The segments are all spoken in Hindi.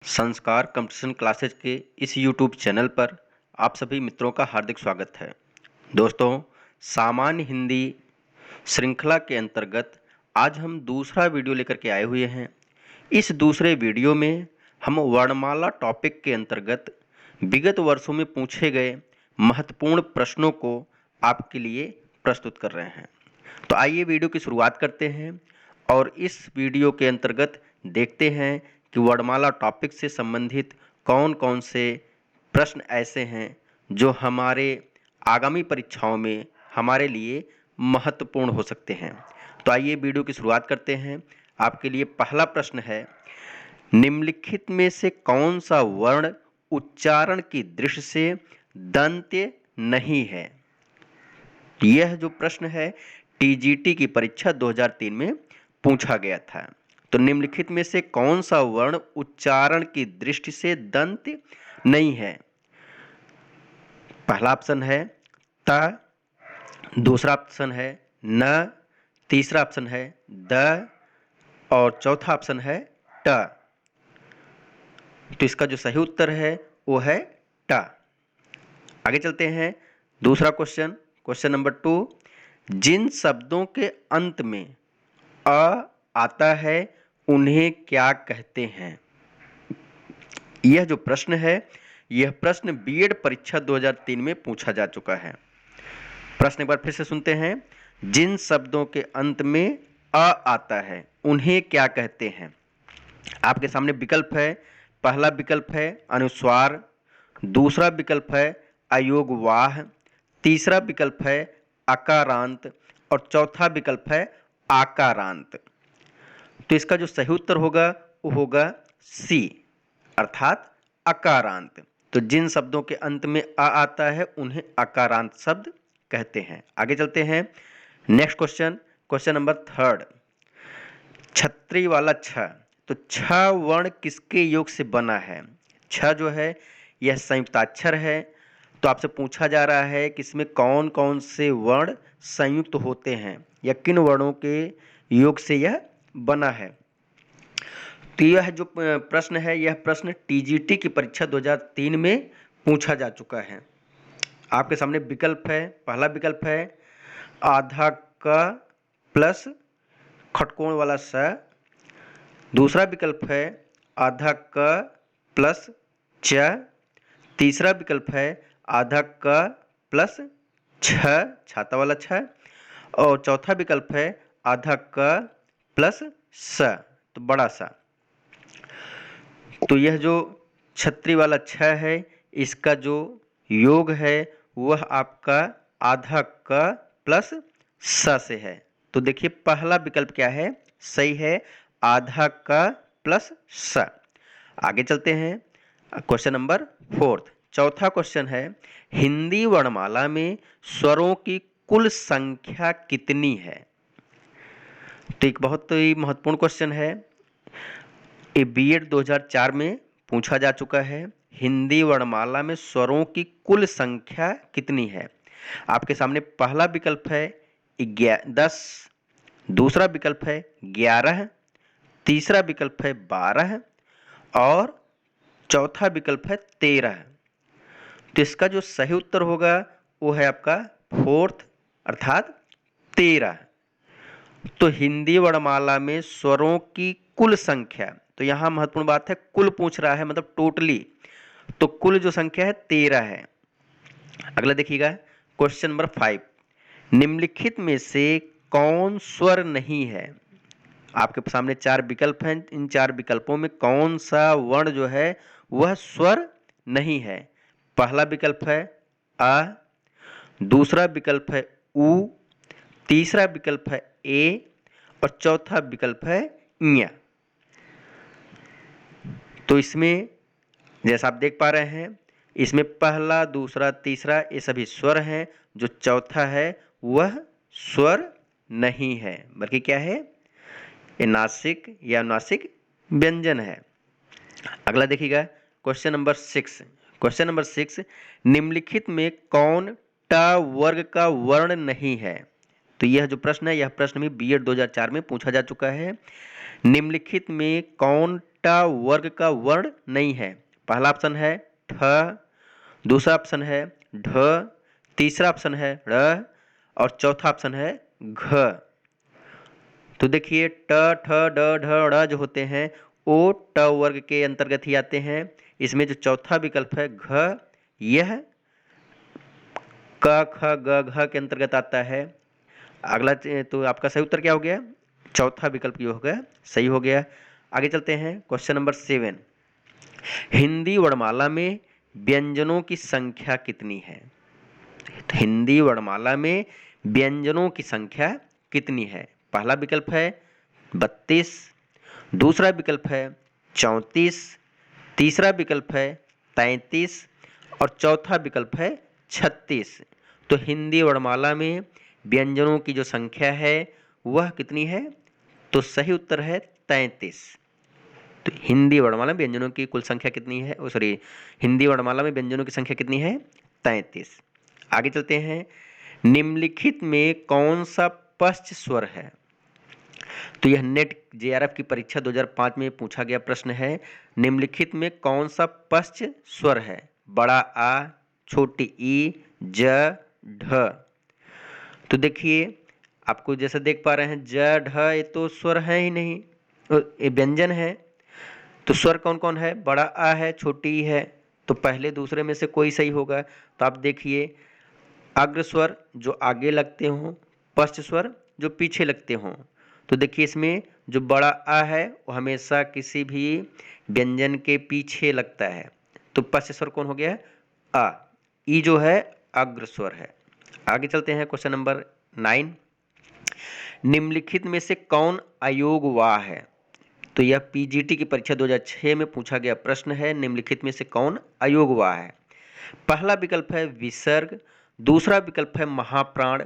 संस्कार कंपटीशन क्लासेज के इस YouTube चैनल पर आप सभी मित्रों का हार्दिक स्वागत है। दोस्तों, सामान्य हिंदी श्रृंखला के अंतर्गत आज हम दूसरा वीडियो लेकर के आए हुए हैं। इस दूसरे वीडियो में हम वर्णमाला टॉपिक के अंतर्गत विगत वर्षों में पूछे गए महत्वपूर्ण प्रश्नों को आपके लिए प्रस्तुत कर रहे हैं। तो आइए वीडियो की शुरुआत करते हैं और इस वीडियो के अंतर्गत देखते हैं कि वर्णमाला टॉपिक से संबंधित कौन कौन से प्रश्न ऐसे हैं जो हमारे आगामी परीक्षाओं में हमारे लिए महत्वपूर्ण हो सकते हैं। तो आइए वीडियो की शुरुआत करते हैं। आपके लिए पहला प्रश्न है, निम्नलिखित में से कौन सा वर्ण उच्चारण की दृष्टि से दंत्य नहीं है। यह जो प्रश्न है टीजीटी की परीक्षा 2003 में पूछा गया था। तो निम्नलिखित में से कौन सा वर्ण उच्चारण की दृष्टि से दंत्य नहीं है। पहला ऑप्शन है त, दूसरा ऑप्शन है न, तीसरा ऑप्शन है द और चौथा ऑप्शन है ट। तो इसका जो सही उत्तर है वो है ट। आगे चलते हैं। दूसरा क्वेश्चन नंबर 2, जिन शब्दों के अंत में अ आता है उन्हें क्या कहते हैं। यह जो प्रश्न है यह प्रश्न बीएड परीक्षा 2003 में पूछा जा चुका है। प्रश्न एक बार फिर से सुनते हैं, जिन शब्दों के अंत में अ आता है उन्हें क्या कहते हैं। आपके सामने विकल्प है। पहला विकल्प है अनुस्वार, दूसरा विकल्प है अयोगवाह, तीसरा विकल्प है अकारांत और चौथा विकल्प है आकारांत। तो इसका जो सही उत्तर होगा वो होगा सी, अर्थात अकारांत। तो जिन शब्दों के अंत में अ आता है उन्हें अकारांत शब्द कहते हैं। आगे चलते हैं। नेक्स्ट क्वेश्चन नंबर 3, छत्री वाला छ। तो छ वर्ण किसके योग से बना है। छ जो है यह संयुक्ताक्षर है। तो आपसे पूछा जा रहा है कि इसमें कौन कौन से वर्ण संयुक्त होते हैं या किन वर्णों के योग से यह बना है। तो यह जो प्रश्न है यह प्रश्न टीजीटी की परीक्षा 2003 में पूछा जा चुका है। आपके सामने विकल्प है। पहला विकल्प है आधा क प्लस खटकोण वाला स, दूसरा विकल्प है आधा क प्लस च, तीसरा विकल्प है आधा क प्लस छ, छाता वाला छ, और चौथा विकल्प है आधा क प्लस स, तो बड़ा सा। तो यह जो छत्री वाला छ है इसका जो योग है वह आपका आधा क प्लस स से है। तो देखिए पहला विकल्प क्या है, सही है, आधा क प्लस स। आगे चलते हैं। क्वेश्चन नंबर 4, चौथा क्वेश्चन है, हिंदी वर्णमाला में स्वरों की कुल संख्या कितनी है। तो एक बहुत ही महत्वपूर्ण क्वेश्चन है। ये बीएड 2004 में पूछा जा चुका है। हिंदी वर्णमाला में स्वरों की कुल संख्या कितनी है। आपके सामने पहला विकल्प है 10, दूसरा विकल्प है 11, तीसरा विकल्प है 12 और चौथा विकल्प है 13। तो इसका जो सही उत्तर होगा वो है आपका 4th अर्थात 13। तो हिंदी वर्णमाला में स्वरों की कुल संख्या, तो यहाँ महत्वपूर्ण बात है कुल पूछ रहा है, मतलब टोटली। तो कुल जो संख्या है 13 है। अगला देखिएगा क्वेश्चन नंबर 5, निम्नलिखित में से कौन स्वर नहीं है। आपके सामने 4 विकल्प हैं। इन 4 विकल्पों में कौन सा वर्ण जो है वह स्वर नहीं है। पहला विकल्प है अ, दूसरा विकल्प है उ, तीसरा विकल्प है ए और चौथा विकल्प है ञ। तो इसमें जैसा आप देख पा रहे हैं इसमें पहला, दूसरा, तीसरा ये सभी स्वर हैं। जो चौथा है वह स्वर नहीं है, बल्कि क्या है, ये नासिक या नासिक व्यंजन है। अगला देखिएगा क्वेश्चन नंबर 6, निम्नलिखित में कौन ट वर्ग का वर्ण नहीं है। तो यह जो प्रश्न है यह प्रश्न भी बीएड 2004 में पूछा जा चुका है। निम्नलिखित में कौन ट वर्ग का वर्ण नहीं है। पहला ऑप्शन है ठ, दूसरा ऑप्शन है ढ, तीसरा ऑप्शन है ड़ और चौथा ऑप्शन है घ। तो देखिए ट, ठ, ड, ढ, ड़ जो होते हैं वो ट वर्ग के अंतर्गत ही आते हैं। इसमें जो चौथा विकल्प है घ, यह क, ख, ग, घ के अंतर्गत आता है। अगला तो आपका सही उत्तर क्या हो गया? चौथा विकल्प जो हो गया सही हो गया। आगे चलते हैं क्वेश्चन नंबर 7। हिंदी वर्णमाला में व्यंजनों की संख्या कितनी है? हिंदी वर्णमाला में व्यंजनों की संख्या कितनी है? पहला विकल्प है 32, दूसरा विकल्प है 34, तीसरा विकल्प है 33 और चौथा विकल्प है 36। तो हिंदी वर्णमाला में व्यंजनों की जो संख्या है वह कितनी है? तो सही उत्तर है 33। तो हिंदी वर्णमाला में व्यंजनों की कुल संख्या कितनी है? सॉरी, हिंदी वर्णमाला में व्यंजनों की संख्या कितनी है? 33। आगे चलते हैं। निम्नलिखित में कौन सा पश्च स्वर है? तो यह नेट जेआरएफ की परीक्षा 2005 में पूछा गया प्रश्न है। निम्नलिखित में कौन सा पश्च स्वर है? बड़ा आ, छोटी ई, ज, ढ। तो देखिए आपको जैसे देख पा रहे हैं ज, ढ ये तो स्वर है ही नहीं, ये व्यंजन है। तो स्वर कौन कौन है? बड़ा आ है, छोटी ई है। तो पहले दूसरे में से कोई सही होगा। तो आप देखिए अग्र स्वर जो आगे लगते हों, पश्च स्वर जो पीछे लगते हों। तो देखिए इसमें जो बड़ा आ है वो हमेशा किसी भी व्यंजन के पीछे लगता है। तो पश्च स्वर कौन हो गया? आ। ई जो है अग्र स्वर है। आगे चलते हैं क्वेश्चन नंबर 9। निम्नलिखित में से कौन अयोग वा है? तो यह पीजीटी की परीक्षा 2006 में पूछा गया प्रश्न है। निम्नलिखित में से कौन अयोग वा है? पहला विकल्प है विसर्ग, दूसरा विकल्प है महाप्राण,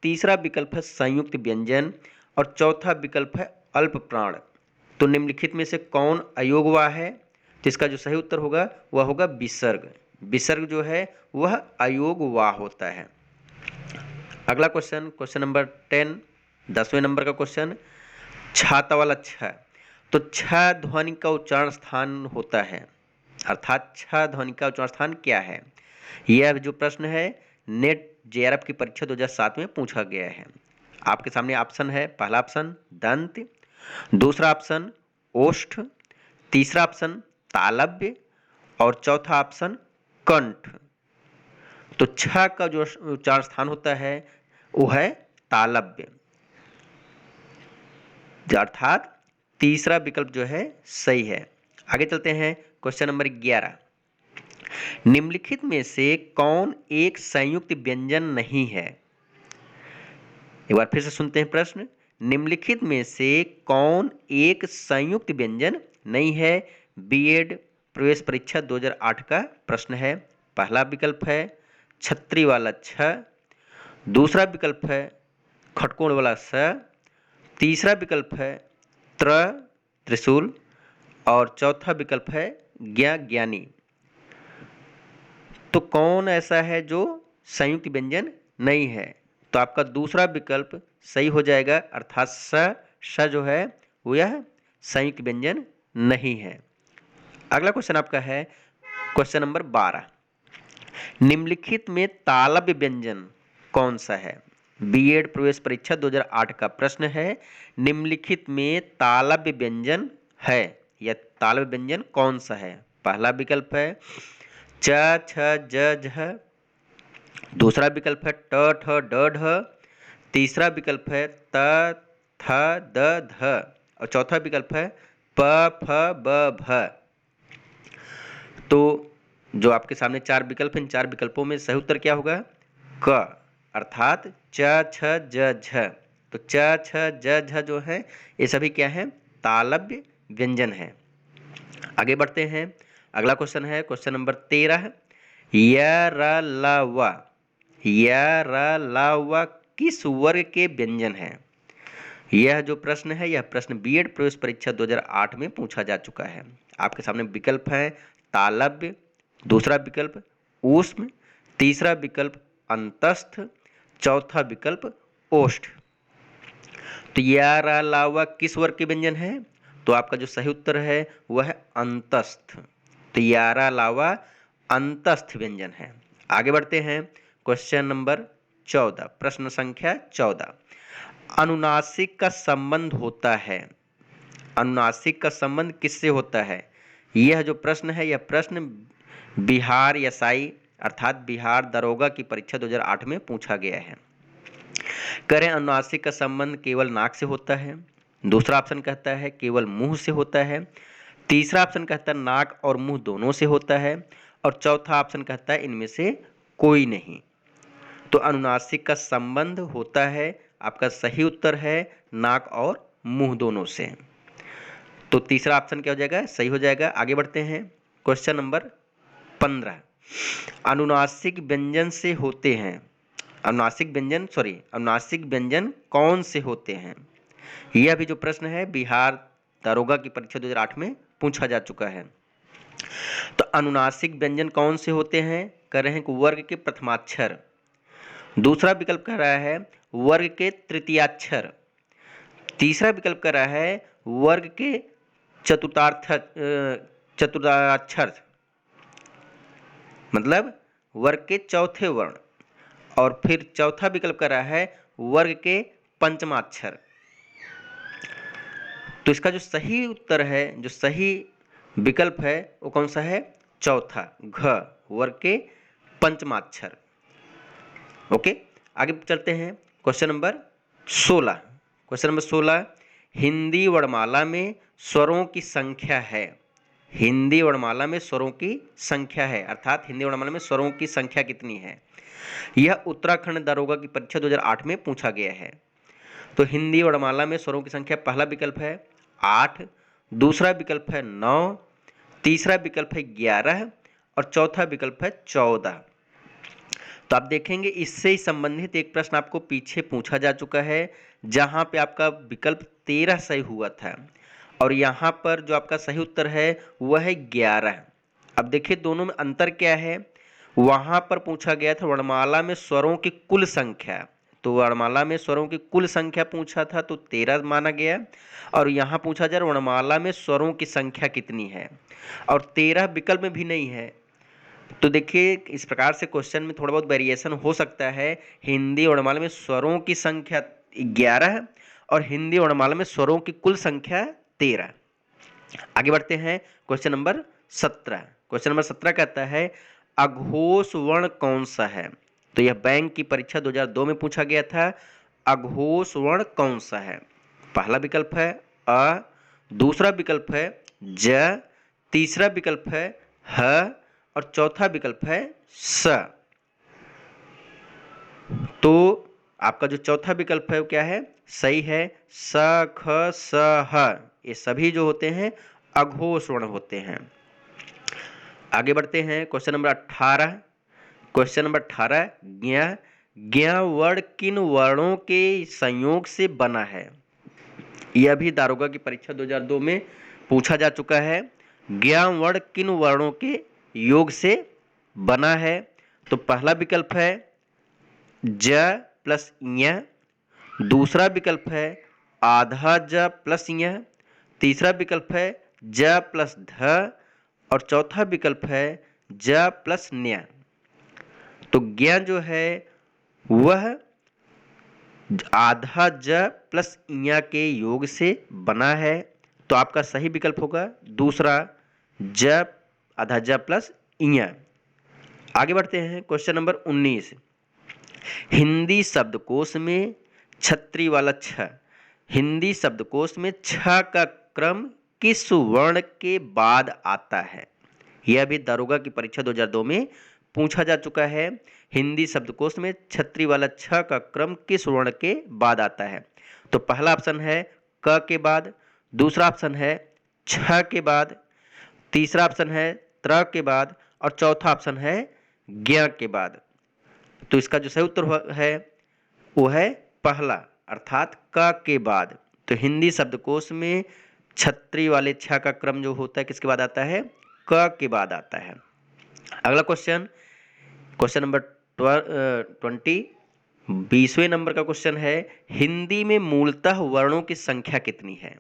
तीसरा विकल्प है संयुक्त व्यंजन और चौथा विकल्प है अल्प प्राण। तो निम्नलिखित में से कौन अयोगवा है? तो इसका जो सही उत्तर होगा वह होगा विसर्ग। विसर्ग जो है वह अयोगवा होता है। अगला क्वेश्चन, क्वेश्चन नंबर 10, 10वें नंबर का क्वेश्चन, छाता वाला छ। तो छ ध्वनि का उच्चारण स्थान होता है, अर्थात छ ध्वनि का उच्चारण स्थान क्या है? यह जो प्रश्न है नेट जेआरएफ की परीक्षा 2007 में पूछा गया है। आपके सामने ऑप्शन है। पहला ऑप्शन दंत, दूसरा ऑप्शन ओष्ठ, तीसरा ऑप्शन तालव्य और चौथा ऑप्शन कंठ। तो छ का जो उच्चारण स्थान होता है वो है तालव्य, अर्थात तीसरा विकल्प जो है सही है। आगे चलते हैं क्वेश्चन नंबर 11। निम्नलिखित में से कौन एक संयुक्त व्यंजन नहीं है? एक बार फिर से सुनते हैं प्रश्न। निम्नलिखित में से कौन एक संयुक्त व्यंजन नहीं है? बीएड प्रवेश परीक्षा 2008 का प्रश्न है। पहला विकल्प है छतरी वाला छ, दूसरा विकल्प है खटकोण वाला स, तीसरा विकल्प है त्रिशूल और चौथा विकल्प है ज्ञानी। तो कौन ऐसा है जो संयुक्त व्यंजन नहीं है? तो आपका दूसरा विकल्प सही हो जाएगा, अर्थात स जो है वह संयुक्त व्यंजन नहीं है। अगला क्वेश्चन आपका है क्वेश्चन नंबर 12। निम्नलिखित में तालव्य व्यंजन कौन सा है? बीएड प्रवेश परीक्षा 2008 का प्रश्न है। निम्नलिखित में तालव्य व्यंजन है या तालव्य व्यंजन कौन सा है? पहला विकल्प है च, छ, ज, झ, दूसरा विकल्प है ट, ठ, ड, ढ, तीसरा विकल्प है त, थ, द, ध और चौथा विकल्प है प, फ, ब, भ। तो जो आपके सामने चार विकल्प हैं, इन चार विकल्पों में सही उत्तर क्या होगा? क, अर्थात च, छ, ज, झ। तो च, छ, ज, झ जो है ये सभी क्या है? तालव्य व्यंजन है। आगे बढ़ते हैं। अगला क्वेश्चन है क्वेश्चन नंबर 13। य, र, ल, व। य, र, ल, व किस वर्ग के व्यंजन है? यह जो प्रश्न है यह प्रश्न बीएड प्रवेश परीक्षा 2008 में पूछा जा चुका है। आपके सामने विकल्प है तालव्य, दूसरा विकल्प ऊष्म, तीसरा विकल्प अंतस्थ, चौथा विकल्प ओष्ठ। तो य, र, ल, व किस वर्ग के व्यंजन है? तो आपका जो सही उत्तर है वह है अंतस्थ। तो यारा लावा अंतस्थ व्यंजन है। आगे बढ़ते हैं क्वेश्चन नंबर 14, प्रश्न संख्या 14। अनुनासिक का संबंध होता है, अनुनासिक का संबंध किससे होता है? यह जो प्रश्न है, यह प्रश्न बिहार एसआई अर्थात बिहार दरोगा की परीक्षा 2008 में पूछा गया है। करें अनुनासिक का संबंध केवल नाक से होता है, दूसरा ऑप्शन कहता है केवल मुंह से होता है, तीसरा ऑप्शन कहता है नाक और मुंह दोनों से होता है, और चौथा ऑप्शन कहता है इनमें से कोई नहीं। तो अनुनासिक का संबंध होता है, आपका सही उत्तर है नाक और मुंह दोनों से। तो तीसरा ऑप्शन क्या हो जाएगा? सही हो जाएगा। आगे बढ़ते हैं क्वेश्चन नंबर 15। अनुनासिक व्यंजन से होते हैं, अनुनासिक व्यंजन कौन से होते हैं? यह भी जो प्रश्न है बिहार दरोगा की परीक्षा 2008 में पूछा जा चुका है। तो अनुनासिक व्यंजन कौन से होते हैं? कह रहे हैं कि वर्ग के प्रथमाक्षर, दूसरा विकल्प कह रहा है वर्ग के तृतीयाक्षर, तीसरा विकल्प कह रहा है वर्ग के चतुर्थाक्षर मतलब वर्ग के चौथे वर्ण, और फिर चौथा विकल्प कर रहा है वर्ग के पंचमाक्षर। तो इसका जो सही उत्तर है, जो सही विकल्प है वो कौन सा है? चौथा, घ, वर्ग के पंचमाक्षर। ओके, आगे चलते हैं question number 16। Question number 16, Hindi वर्णमाला में स्वरों की संख्या है, हिंदी वर्णमाला में स्वरों की संख्या है, अर्थात हिंदी वर्णमाला में स्वरों की संख्या कितनी है? यह उत्तराखंड दारोगा की परीक्षा 2008 में पूछा गया है। तो हिंदी वर्णमाला में स्वरों की संख्या, पहला विकल्प है 8, दूसरा विकल्प है 9, तीसरा विकल्प है 11 और चौथा विकल्प है 14। तो आप देखेंगे इससे ही संबंधित एक प्रश्न आपको पीछे पूछा जा चुका है, जहां पे आपका विकल्प 13 सही हुआ था, और यहाँ पर जो आपका सही उत्तर है वह है 11। अब देखिए दोनों में अंतर क्या है। वहां पर पूछा गया था वर्णमाला में स्वरों की कुल संख्या, तो वर्णमाला में स्वरों की कुल संख्या पूछा था तो 13 माना गया, और यहाँ पूछा जा रहा वर्णमाला में स्वरों की संख्या कितनी है, और 13 विकल्प में भी नहीं है। तो देखिए इस प्रकार से क्वेश्चन में थोड़ा बहुत वेरिएशन हो सकता है। हिंदी वर्णमाला में स्वरों की संख्या 11 और हिंदी वर्णमाला में स्वरों की कुल संख्या 13। आगे बढ़ते हैं क्वेश्चन नंबर 17। क्वेश्चन नंबर 17 कहता है अघोष वर्ण कौन सा है? तो यह बैंक की परीक्षा 2002 में पूछा गया था। अघोष वर्ण कौन सा है? पहला विकल्प है अ, दूसरा विकल्प है ज, तीसरा विकल्प है ह और चौथा विकल्प है स। तो आपका जो चौथा विकल्प है वो क्या है? सही है, स, ख, स, ह, ये सभी जो होते हैं अघोष वर्ण होते हैं। आगे बढ़ते हैं क्वेश्चन नंबर 18। क्वेश्चन नंबर 18, ज्ञ, ज्ञ वर्ण किन वर्णों के संयोग से बना है? यह भी दारोगा की परीक्षा 2002 में पूछा जा चुका है। ज्ञ वर्ण किन वर्णों के योग से बना है? तो पहला विकल्प है ज प्लस ञ, दूसरा विकल्प है आधा ज प्लस ञ, तीसरा विकल्प है ज प्लस ध और चौथा विकल्प है ज प्लस न्य। तो ज्ञ जो है वह आधा ज प्लस ञ के योग से बना है, तो आपका सही विकल्प होगा दूसरा ज आधा ज प्लस ञ। आगे बढ़ते हैं क्वेश्चन नंबर 19। हिंदी शब्दकोश में छत्री वाला छ, हिंदी शब्दकोश में छ का क्रम किस वर्ण के बाद आता है? यह भी दारोगा की परीक्षा 2002 में पूछा जा चुका है। हिंदी शब्दकोश में छत्री वाला छ का क्रम किस वर्ण के बाद आता है? तो पहला ऑप्शन है क के बाद, दूसरा ऑप्शन है छ के बाद, तीसरा ऑप्शन है त्र के बाद और चौथा ऑप्शन है ज्ञ के बाद। तो इसका जो सही उत्तर है वो है पहला, अर्थात क के बाद। तो हिंदी शब्दकोश में छत्री वाले छ का क्रम जो होता है किसके बाद आता है? क के बाद आता है। अगला क्वेश्चन, क्वेश्चन नंबर 20, 20वें नंबर का क्वेश्चन है हिंदी में मूलतः वर्णों की संख्या कितनी है?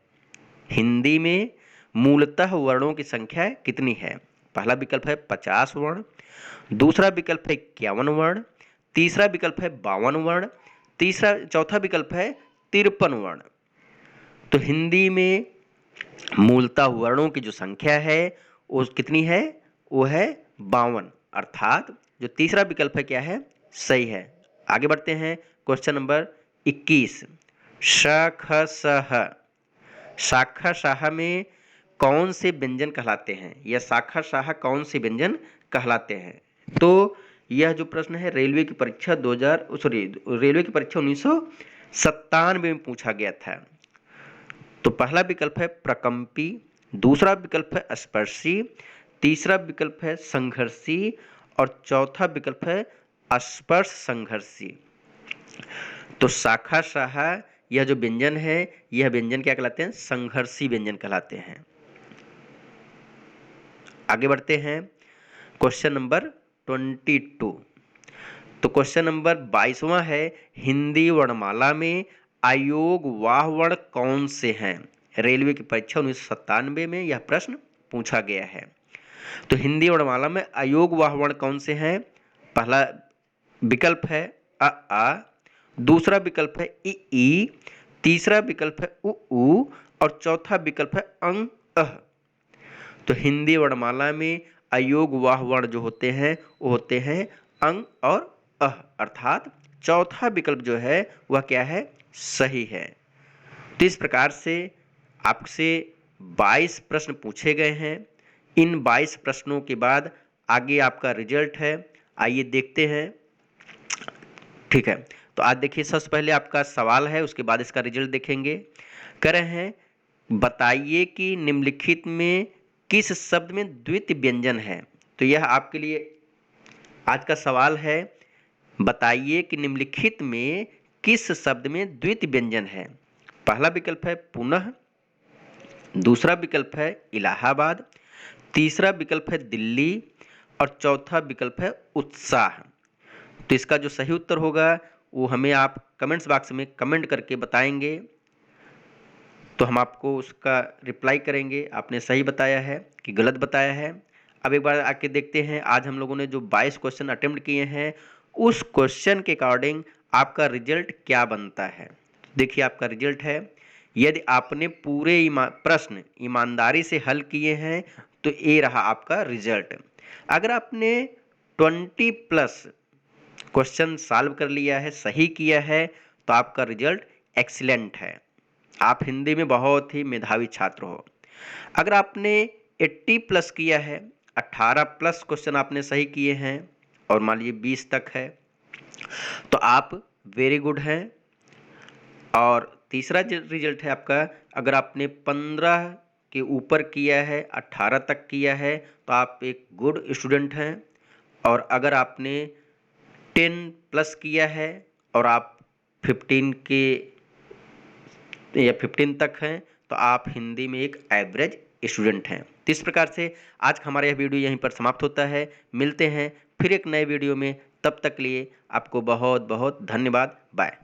हिंदी में मूलतः वर्णों की संख्या कितनी है? पहला विकल्प है 50 वर्ण, दूसरा विकल्प है 51 वर्ण, तीसरा विकल्प है 52 वर्ण, चौथा विकल्प है 53 वर्ण। तो हिंदी में मूलतः वर्णों की जो संख्या है वो कितनी है? वो है 52, अर्थात जो तीसरा विकल्प है क्या है? सही है। आगे बढ़ते हैं क्वेश्चन नंबर 21। श ख स ह शाखा शाह में कौन से व्यंजन कहलाते हैं, या शाखा शाह कौन से व्यंजन कहलाते हैं? तो यह जो प्रश्न है रेलवे की परीक्षा 1997 में पूछा गया था। तो पहला विकल्प है प्रकंपी, दूसरा विकल्प है स्पर्शी, तीसरा विकल्प है संघर्षी और चौथा विकल्प है स्पर्श संघर्षी। तो शाखा शाह यह जो व्यंजन है, यह व्यंजन क्या कहलाते हैं? संघर्षी व्यंजन कहलाते हैं। आगे बढ़ते हैं क्वेश्चन नंबर 22। तो क्वेश्चन नंबर 22वां है, हिंदी वर्णमाला में अयोग वाह वर्ण कौन से हैं? रेलवे की परीक्षा 1997 में यह प्रश्न पूछा गया है। तो हिंदी वर्णमाला में अयोग वाह वर्ण कौन से हैं? पहला विकल्प है अ आ, दूसरा विकल्प है इ ई, तीसरा विकल्प है उ ऊ और चौथा विकल्प है अंग अह। तो हिंदी वर्णमाला में अयोग वाह वर्ण जो होते हैं वो होते हैं अंग और अह, अर्थात चौथा विकल्प जो है वह क्या है? सही है। तो इस प्रकार से आपसे 22 प्रश्न पूछे गए हैं। इन 22 प्रश्नों के बाद आगे आपका रिजल्ट है, आइए देखते हैं। ठीक है, तो आज देखिए सबसे पहले आपका सवाल है, उसके बाद इसका रिजल्ट देखेंगे। कह रहे हैं बताइए कि निम्नलिखित में किस शब्द में द्वितीय व्यंजन है? तो यह आपके लिए आज का सवाल है। बताइए कि निम्नलिखित में किस शब्द में द्वितीय व्यंजन है? पहला विकल्प है पुनः, दूसरा विकल्प है इलाहाबाद, तीसरा विकल्प है दिल्ली और चौथा विकल्प है उत्साह। तो इसका जो सही उत्तर होगा वो हमें आप कमेंट्स बॉक्स में कमेंट करके बताएंगे, तो हम आपको उसका रिप्लाई करेंगे आपने सही बताया है कि गलत बताया है। अब एक बार आके देखते हैं आज हम लोगों ने जो 22 क्वेश्चन अटेम्प्ट किए हैं उस क्वेश्चन के अकॉर्डिंग आपका रिजल्ट क्या बनता है। देखिए आपका रिजल्ट है, यदि आपने पूरे प्रश्न ईमानदारी से हल किए हैं तो ये रहा आपका रिजल्ट। अगर आपने 20+ क्वेश्चन सॉल्व कर लिया है, सही किया है, तो आपका रिजल्ट एक्सीलेंट है, आप हिंदी में बहुत ही मेधावी छात्र हो। अगर आपने 80+ किया है, 18+ क्वेश्चन आपने सही किए हैं और मान लीजिए 20 तक है, तो आप वेरी गुड हैं। और तीसरा रिजल्ट है आपका, अगर आपने 15 के ऊपर किया है, 18 तक किया है, तो आप एक गुड स्टूडेंट हैं। और अगर आपने 10+ किया है और आप 15 के या 15 तक हैं, तो आप हिंदी में एक एवरेज स्टूडेंट हैं। तो इस प्रकार से आज का हमारा यह वीडियो यहीं पर समाप्त होता है। मिलते हैं फिर एक नए वीडियो में, तब तक के लिए आपको बहुत बहुत धन्यवाद। बाय।